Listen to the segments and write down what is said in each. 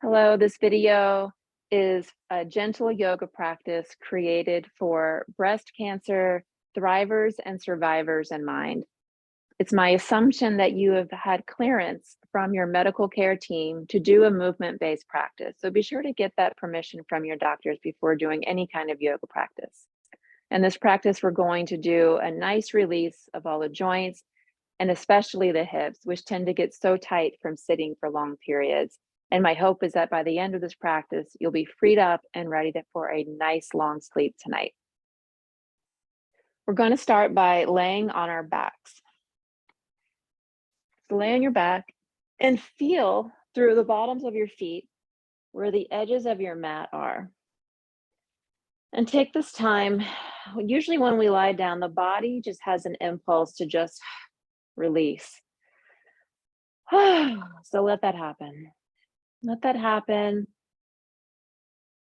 Hello, this video is a gentle yoga practice created for breast cancer thrivers and survivors in mind. It's my assumption that you have had clearance from your medical care team to do a movement-based practice. So be sure to get that permission from your doctors before doing any kind of yoga practice. In this practice, we're going to do a nice release of all the joints and especially the hips, which tend to get so tight from sitting for long periods. And my hope is that by the end of this practice, you'll be freed up and ready for a nice long sleep tonight. We're going to start by laying on our backs. So lay on your back and feel through the bottoms of your feet where the edges of your mat are. And take this time. Usually when we lie down, the body just has an impulse to just release. So let that happen. Let that happen.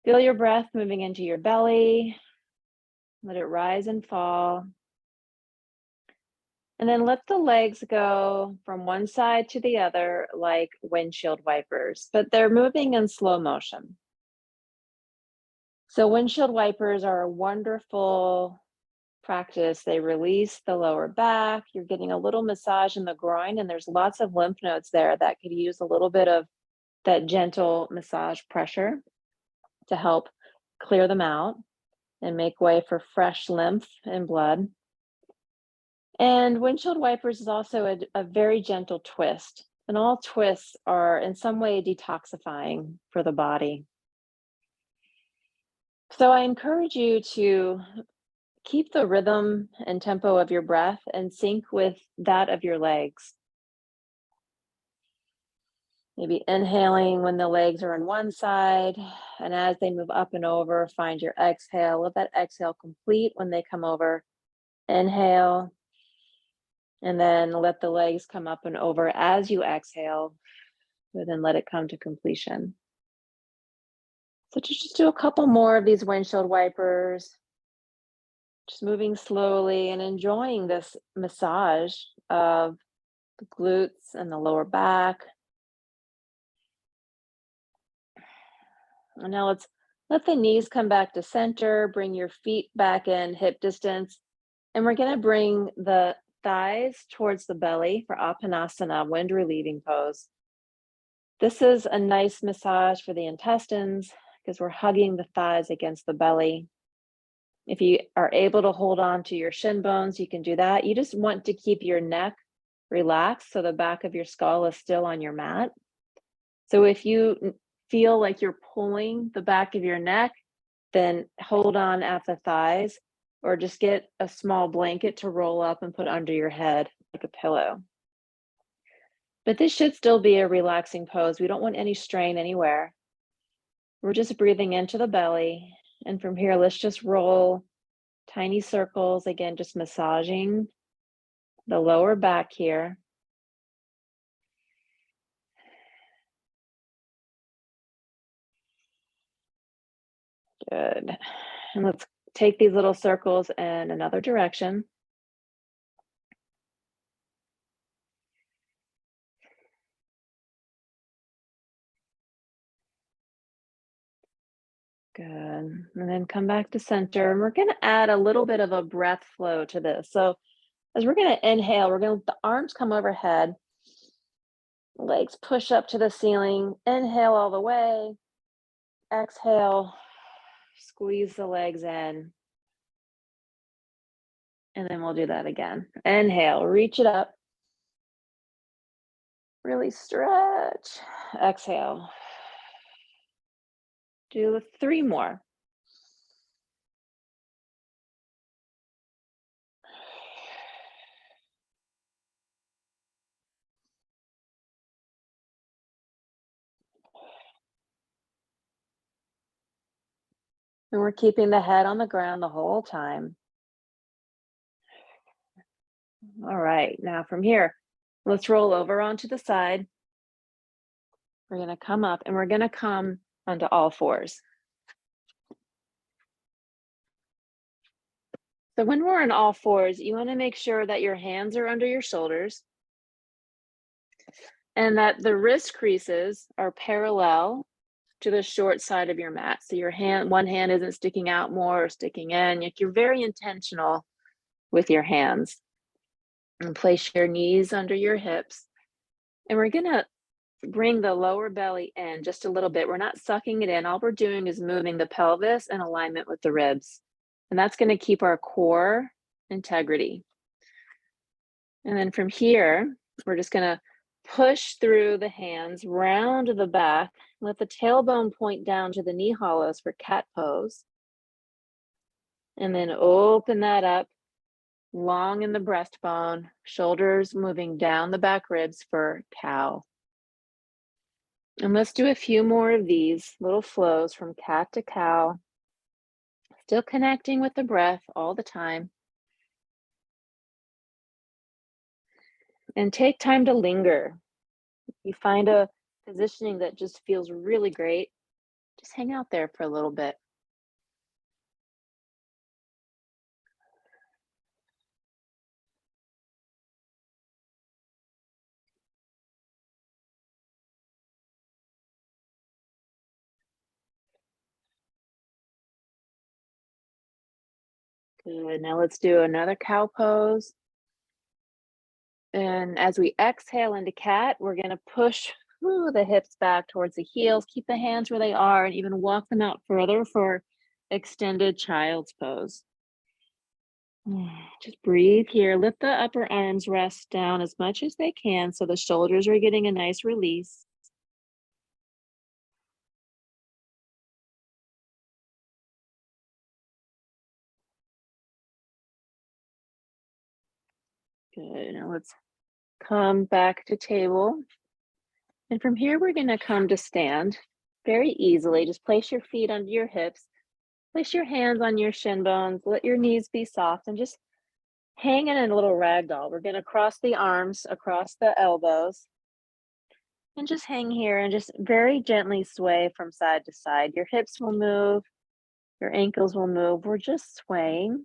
Feel your breath moving into your belly. Let it rise and fall. And then let the legs go from one side to the other like windshield wipers, but they're moving in slow motion. So windshield wipers are a wonderful practice. They release the lower back. You're getting a little massage in the groin, and there's lots of lymph nodes there that could use a little bit of that gentle massage pressure to help clear them out and make way for fresh lymph and blood. And windshield wipers is also a very gentle twist. And all twists are in some way detoxifying for the body. So I encourage you to keep the rhythm and tempo of your breath in sync with that of your legs. Maybe inhaling when the legs are on one side, and as they move up and over, find your exhale. Let that exhale complete when they come over. Inhale, and then let the legs come up and over as you exhale, and then let it come to completion. So just do a couple more of these windshield wipers, just moving slowly and enjoying this massage of the glutes and the lower back. And now let's let the knees come back to center, bring your feet back in hip distance, and we're going to bring the thighs towards the belly for Apanasana, wind relieving pose. This is a nice massage for the intestines because we're hugging the thighs against the belly. If you are able to hold on to your shin bones, you can do that. You just want to keep your neck relaxed so the back of your skull is still on your mat. So if you feel like you're pulling the back of your neck, then hold on at the thighs or just get a small blanket to roll up and put under your head like a pillow. But this should still be a relaxing pose. We don't want any strain anywhere. We're just breathing into the belly. And from here, let's just roll tiny circles. Again, just massaging the lower back here. Good. And let's take these little circles in another direction. Good. And then come back to center. And we're going to add a little bit of a breath flow to this. So as we're going to inhale, we're going to let the arms come overhead, legs push up to the ceiling. Inhale all the way. Exhale, squeeze the legs in. And then we'll do that again. Inhale, reach it up. Really stretch. Exhale. Do 3 more. And we're keeping the head on the ground the whole time. All right, now from here, let's roll over onto the side. We're going to come up and we're going to come onto all fours. So when we're on all fours, you want to make sure that your hands are under your shoulders and that the wrist creases are parallel to the short side of your mat. So your one hand isn't sticking out more or sticking in. You're very intentional with your hands. And place your knees under your hips. And we're gonna bring the lower belly in just a little bit. We're not sucking it in. All we're doing is moving the pelvis in alignment with the ribs. And that's gonna keep our core integrity. And then from here, we're just gonna push through the hands, round the back, let the tailbone point down to the knee hollows for cat pose. And then open that up, long in the breastbone, shoulders moving down the back ribs for cow. And let's do a few more of these little flows from cat to cow, still connecting with the breath all the time. And take time to linger. You find a positioning that just feels really great, just hang out there for a little bit. Good. Now let's do another cow pose. And as we exhale into cat, we're going to push the hips back towards the heels. Keep the hands where they are and even walk them out further for extended child's pose. Just breathe here. Lift the upper arms, rest down as much as they can so the shoulders are getting a nice release. Good. Now let's come back to table. And from here, we're going to come to stand very easily. Just place your feet under your hips. Place your hands on your shin bones. Let your knees be soft and just hang in a little ragdoll. We're going to cross the arms across the elbows and just hang here and just very gently sway from side to side. Your hips will move. Your ankles will move. We're just swaying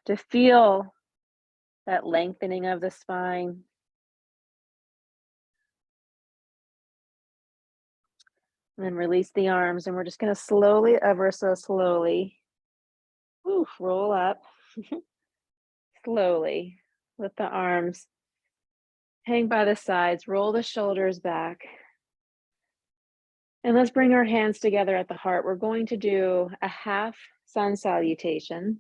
to feel that lengthening of the spine. And then release the arms, and we're just going to slowly, ever so slowly, roll up. Slowly. Lift the arms. Hang by the sides. Roll the shoulders back. And let's bring our hands together at the heart. We're going to do a half sun salutation.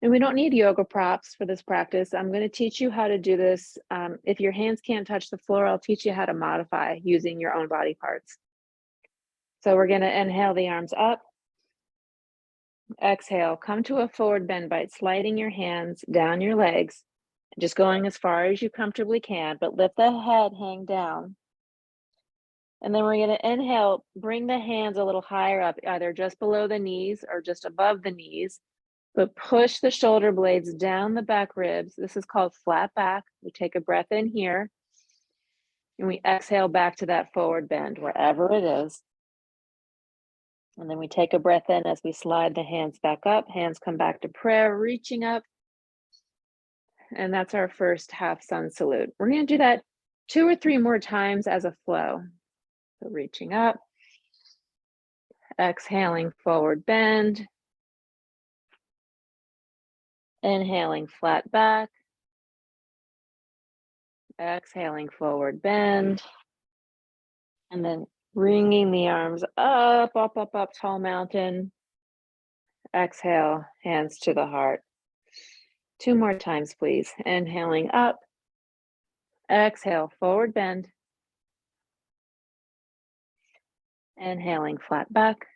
And we don't need yoga props for this practice. I'm going to teach you how to do this. If your hands can't touch the floor, I'll teach you how to modify using your own body parts. So we're going to inhale the arms up. Exhale, come to a forward bend by sliding your hands down your legs, just going as far as you comfortably can, but lift the head, hang down. And then we're going to inhale, bring the hands a little higher up, either just below the knees or just above the knees. But push the shoulder blades down the back ribs. This is called flat back. We take a breath in here and we exhale back to that forward bend, wherever it is. And then we take a breath in as we slide the hands back up. Hands come back to prayer, reaching up. And that's our first half sun salute. We're going to do that 2 or 3 more times as a flow. So reaching up, exhaling forward bend. Inhaling flat back, exhaling forward bend, and then bringing the arms up, up, up, up, tall mountain. Exhale, hands to the heart. 2 more times, please. Inhaling up, exhale, forward bend. Inhaling flat back.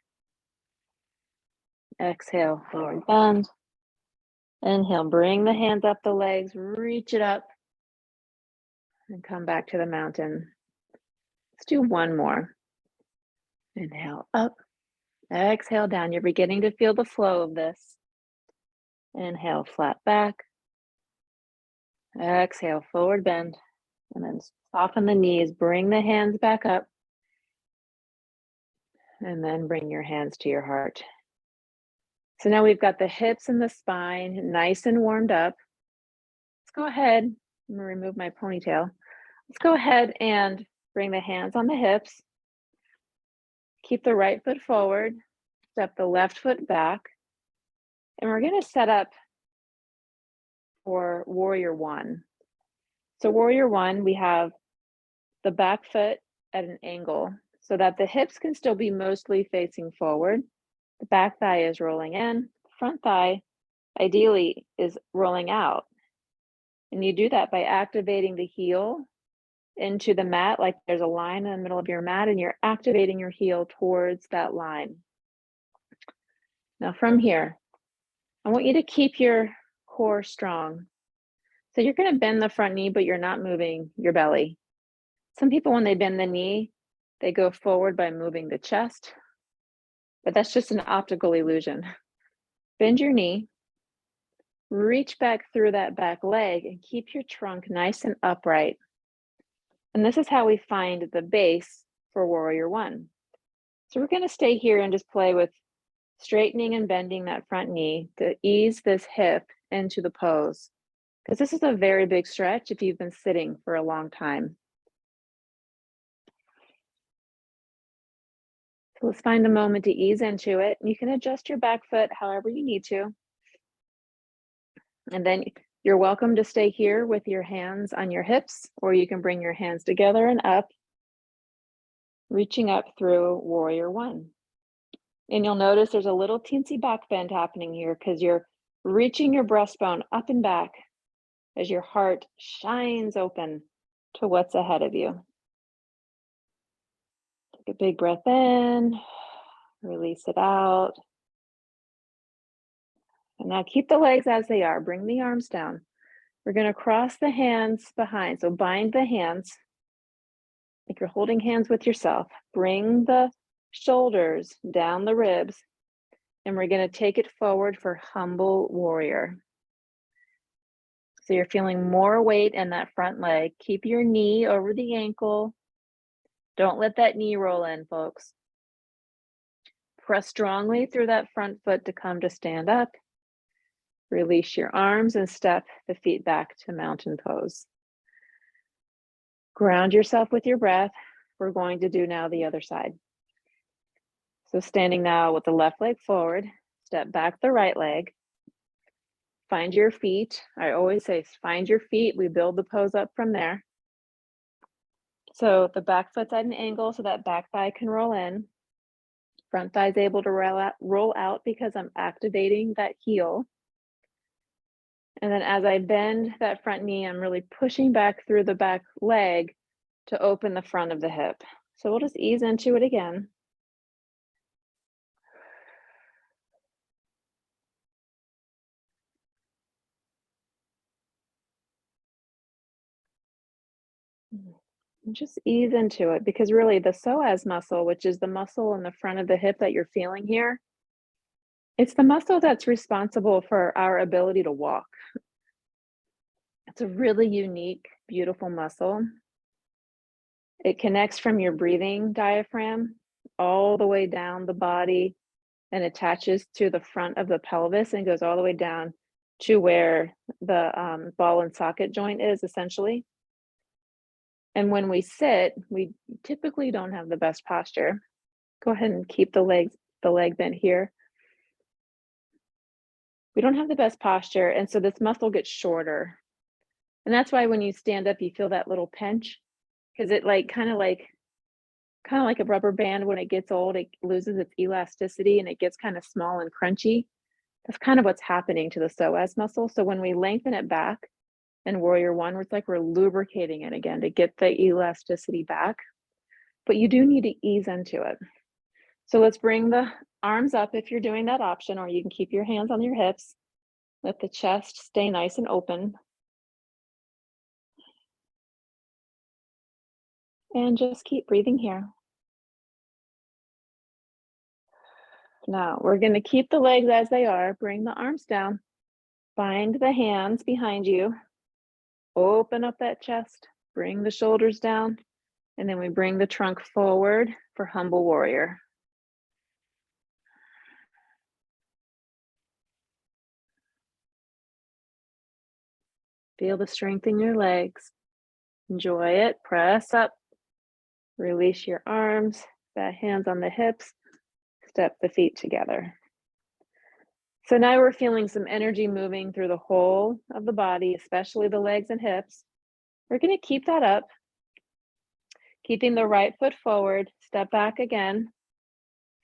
Exhale, forward bend. Inhale, bring the hands up the legs, reach it up, and come back to the mountain. Let's do 1 more. Inhale up, exhale down. You're beginning to feel the flow of this. Inhale, flat back. Exhale, forward bend. And then soften the knees, bring the hands back up. And then bring your hands to your heart. So now we've got the hips and the spine nice and warmed up. Let's go ahead. I'm going to remove my ponytail. Let's go ahead and Bring the hands on the hips. Keep the right foot forward. Step the left foot back. And we're going to set up for warrior one. So warrior one, we have the back foot at an angle so that the hips can still be mostly facing forward. The back thigh is rolling in, front thigh ideally is rolling out. And you do that by activating the heel into the mat, like there's a line in the middle of your mat and you're activating your heel towards that line. Now from here, I want you to keep your core strong. So you're going to bend the front knee, but you're not moving your belly. Some people, when they bend the knee, they go forward by moving the chest, but that's just an optical illusion. Bend your knee, reach back through that back leg and keep your trunk nice and upright. And this is how we find the base for warrior one. So we're going to stay here and just play with straightening and bending that front knee to ease this hip into the pose, because this is a very big stretch if you've been sitting for a long time. So let's find a moment to ease into it. You can adjust your back foot however you need to. And then you're welcome to stay here with your hands on your hips, or you can bring your hands together and up, reaching up through warrior one. And you'll notice there's a little teensy back bend happening here because you're reaching your breastbone up and back as your heart shines open to what's ahead of you. Take a big breath in, release it out. And now keep the legs as they are. Bring the arms down. We're going to cross the hands behind. So bind the hands like you're holding hands with yourself. Bring the shoulders down the ribs. And we're going to take it forward for humble warrior. So you're feeling more weight in that front leg. Keep your knee over the ankle. Don't let that knee roll in, folks. Press strongly through that front foot to come to stand up. Release your arms and step the feet back to mountain pose. Ground yourself with your breath. We're going to do now the other side. So standing now with the left leg forward, step back the right leg. Find your feet. I always say find your feet. We build the pose up from there. So the back foot's at an angle so that back thigh can roll in. Front thigh is able to roll out because I'm activating that heel. And then as I bend that front knee, I'm really pushing back through the back leg to open the front of the hip. So we'll just ease into it again. And just ease into it, because really the psoas muscle, which is the muscle in the front of the hip that you're feeling here, it's the muscle that's responsible for our ability to walk. It's a really unique, beautiful muscle. It connects from your breathing diaphragm all the way down the body and attaches to the front of the pelvis and goes all the way down to where the ball and socket joint is, essentially. And when we sit, we typically don't have the best posture. Go ahead and keep the leg bent here. We don't have the best posture, and so this muscle gets shorter. And that's why when you stand up, you feel that little pinch, because it kind of like a rubber band, when it gets old, it loses its elasticity and it gets kind of small and crunchy. That's kind of what's happening to the psoas muscle. So when we lengthen it back in warrior one, it's like we're lubricating it again to get the elasticity back. But you do need to ease into it. So let's bring the arms up if you're doing that option, or you can keep your hands on your hips. Let the chest stay nice and open. And just keep breathing here. Now we're going to keep the legs as they are. Bring the arms down. Bind the hands behind you. Open up that chest. Bring the shoulders down. And then we bring the trunk forward for humble warrior. Feel the strength in your legs. Enjoy it. Press up. Release your arms, the hands on the hips, step the feet together. So now we're feeling some energy moving through the whole of the body, especially the legs and hips. We're going to keep that up, keeping the right foot forward, step back again.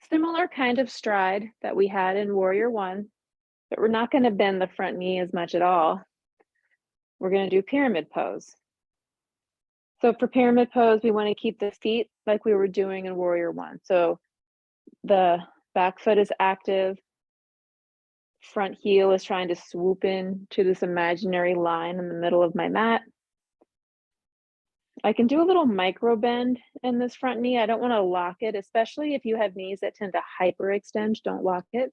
Similar kind of stride that we had in Warrior One, but we're not going to bend the front knee as much at all. We're going to do pyramid pose. So for pyramid pose, we want to keep the feet like we were doing in Warrior One. So the back foot is active, front heel is trying to swoop in to this imaginary line in the middle of my mat. I can do a little micro bend in this front knee. I don't want to lock it, especially if you have knees that tend to hyperextend, don't lock it.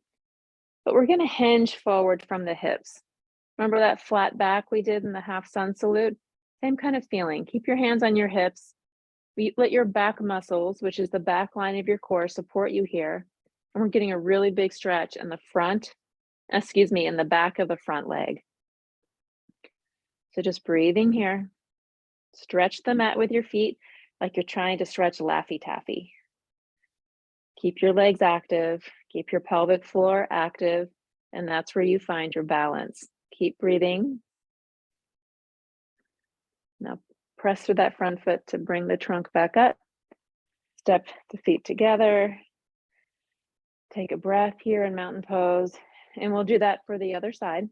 But we're going to hinge forward from the hips. Remember that flat back we did in the half sun salute? Same kind of feeling. Keep your hands on your hips. Let your back muscles, which is the back line of your core, support you here. And we're getting a really big stretch in the front, in the back of the front leg. So just breathing here. Stretch the mat with your feet like you're trying to stretch Laffy Taffy. Keep your legs active, keep your pelvic floor active, and that's where you find your balance. Keep breathing. Now press through that front foot to bring the trunk back up. Step the feet together. Take a breath here in mountain pose, and we'll do that for the other side.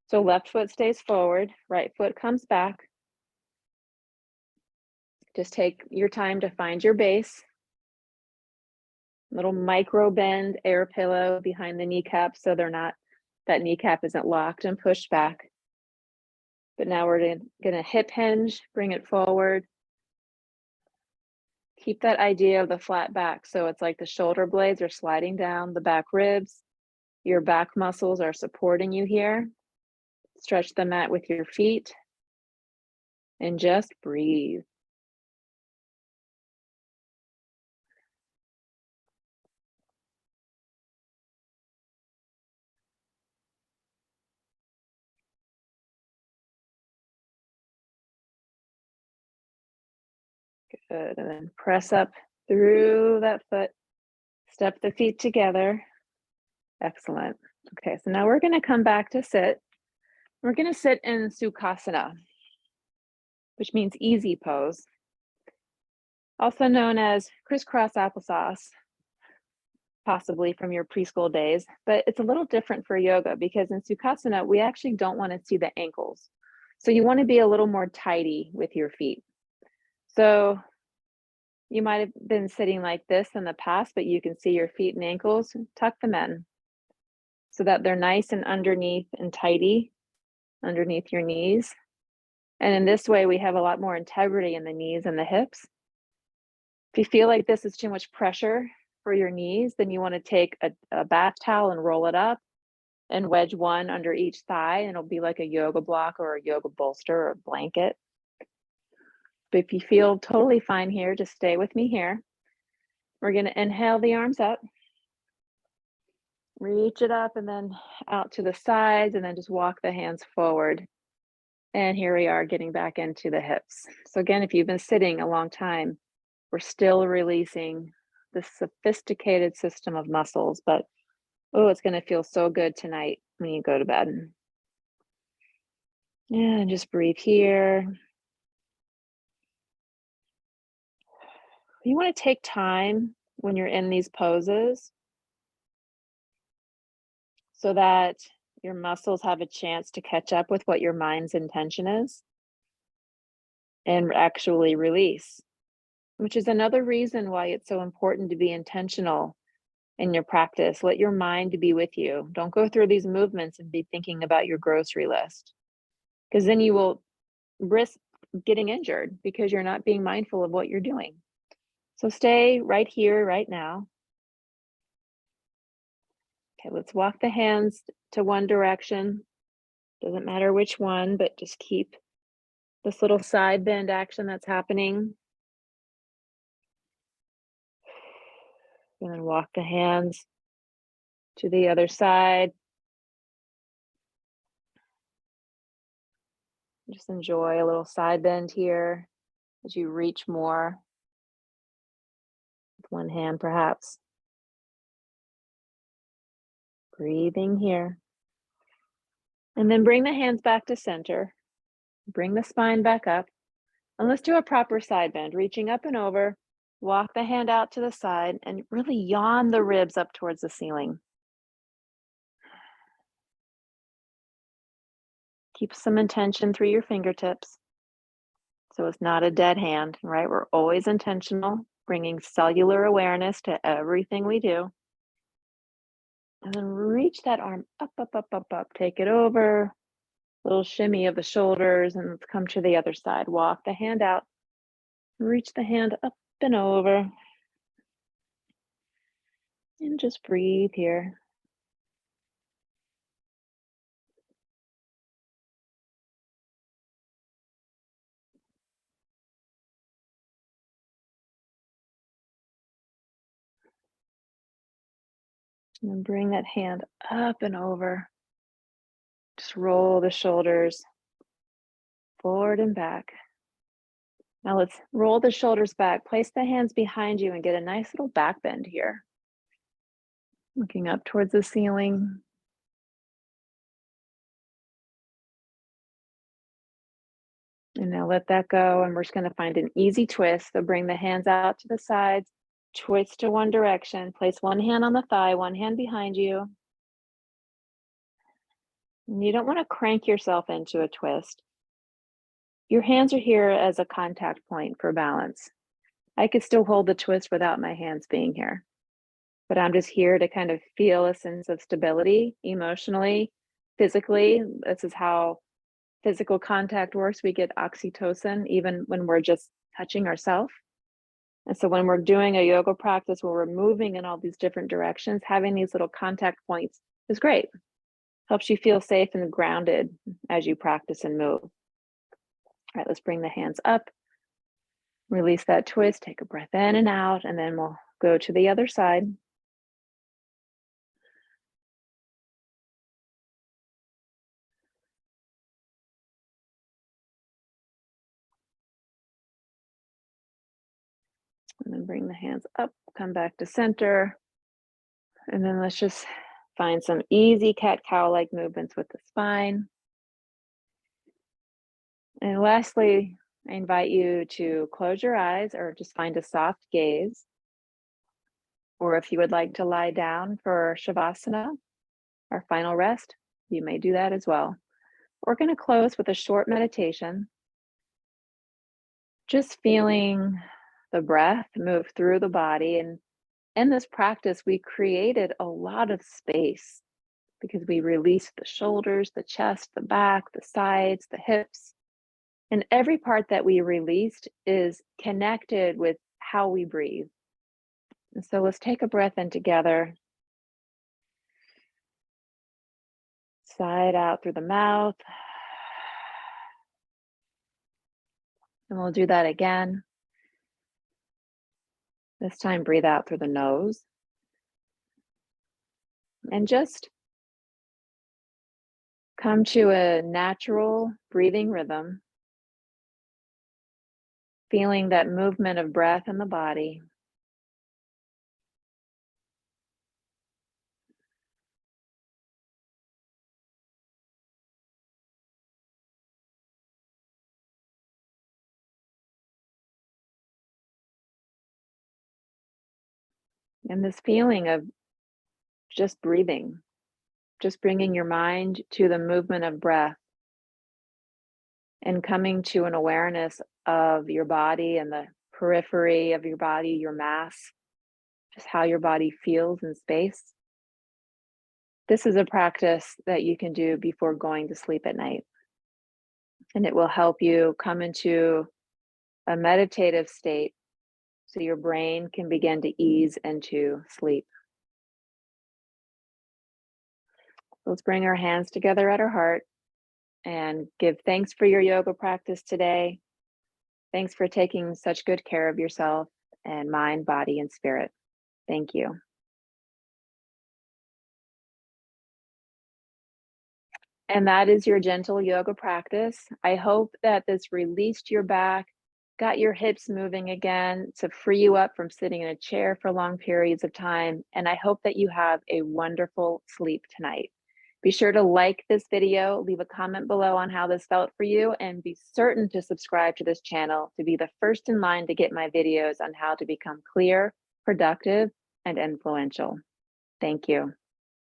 So left foot stays forward, right foot comes back. Just take your time to find your base. Little micro bend, air pillow behind the kneecap so that kneecap isn't locked and pushed back. But now we're gonna hip hinge, bring it forward. Keep that idea of the flat back. So it's like the shoulder blades are sliding down the back ribs. Your back muscles are supporting you here. Stretch the mat with your feet and just breathe. Good, and then press up through that foot. Step the feet together. Excellent. Okay, so now we're gonna come back to sit. We're gonna sit in Sukhasana, which means easy pose, also known as crisscross applesauce, possibly from your preschool days, but it's a little different for yoga because in Sukhasana, we actually don't want to see the ankles. So you want to be a little more tidy with your feet. So you might have been sitting like this in the past, but you can see your feet and ankles, tuck them in so that they're nice and underneath and tidy underneath your knees. And in this way, we have a lot more integrity in the knees and the hips. If you feel like this is too much pressure for your knees, then you want to take a bath towel and roll it up and wedge one under each thigh, and it'll be like a yoga block or a yoga bolster or a blanket. But if you feel totally fine here, just stay with me here. We're going to inhale the arms up, reach it up and then out to the sides, and then just walk the hands forward. And here we are getting back into the hips. So again, if you've been sitting a long time, we're still releasing this sophisticated system of muscles, but oh, it's going to feel so good tonight when you go to bed. And just breathe here. You want to take time when you're in these poses so that your muscles have a chance to catch up with what your mind's intention is and actually release, which is another reason why it's so important to be intentional in your practice. Let your mind be with you. Don't go through these movements and be thinking about your grocery list, because then you will risk getting injured because you're not being mindful of what you're doing. So stay right here, right now. Okay, let's walk the hands to one direction. Doesn't matter which one, but just keep this little side bend action that's happening. And then walk the hands to the other side. Just enjoy a little side bend here as you reach more one hand perhaps. Breathing here. And then bring the hands back to center. Bring the spine back up. And let's do a proper side bend, reaching up and over. Walk the hand out to the side and really yawn the ribs up towards the ceiling. Keep some intention through your fingertips. So it's not a dead hand, right? We're always intentional, bringing cellular awareness to everything we do. And then reach that arm up, up, up, up, up. Take it over. Little shimmy of the shoulders, and let's come to the other side. Walk the hand out. Reach the hand up and over. And just breathe here. And then bring that hand up and over. Just roll the shoulders forward and back. Now let's roll the shoulders back. Place the hands behind you and get a nice little back bend here. Looking up towards the ceiling. And now let that go. And we're just going to find an easy twist. So bring the hands out to the sides, twist to one direction, place one hand on the thigh, one hand behind you. And you don't want to crank yourself into a twist. Your hands are here as a contact point for balance. I could still hold the twist without my hands being here, but I'm just here to kind of feel a sense of stability emotionally, physically. This is how physical contact works. We get oxytocin even when we're just touching ourselves. And so when we're doing a yoga practice where we're moving in all these different directions, having these little contact points is great. Helps you feel safe and grounded as you practice and move. All right, let's bring the hands up. Release that twist, take a breath in and out, and then we'll go to the other side. And then bring the hands up, come back to center. And then let's just find some easy cat-cow-like movements with the spine. And lastly, I invite you to close your eyes or just find a soft gaze. Or if you would like to lie down for Shavasana, our final rest, you may do that as well. We're going to close with a short meditation. Just feeling the breath move through the body. And in this practice, we created a lot of space because we released the shoulders, the chest, the back, the sides, the hips. And every part that we released is connected with how we breathe. And so let's take a breath in together. Side out through the mouth. And we'll do that again. This time, breathe out through the nose. And just come to a natural breathing rhythm, feeling that movement of breath in the body. And this feeling of just breathing, just bringing your mind to the movement of breath and coming to an awareness of your body and the periphery of your body, your mass, just how your body feels in space. This is a practice that you can do before going to sleep at night. And it will help you come into a meditative state so your brain can begin to ease into sleep. Let's bring our hands together at our heart and give thanks for your yoga practice today. Thanks for taking such good care of yourself and mind, body, and spirit. Thank you. And that is your gentle yoga practice. I hope that this released your back, got your hips moving again to free you up from sitting in a chair for long periods of time. And I hope that you have a wonderful sleep tonight. Be sure to like this video, leave a comment below on how this felt for you, and be certain to subscribe to this channel to be the first in line to get my videos on how to become clear, productive, and influential. Thank you.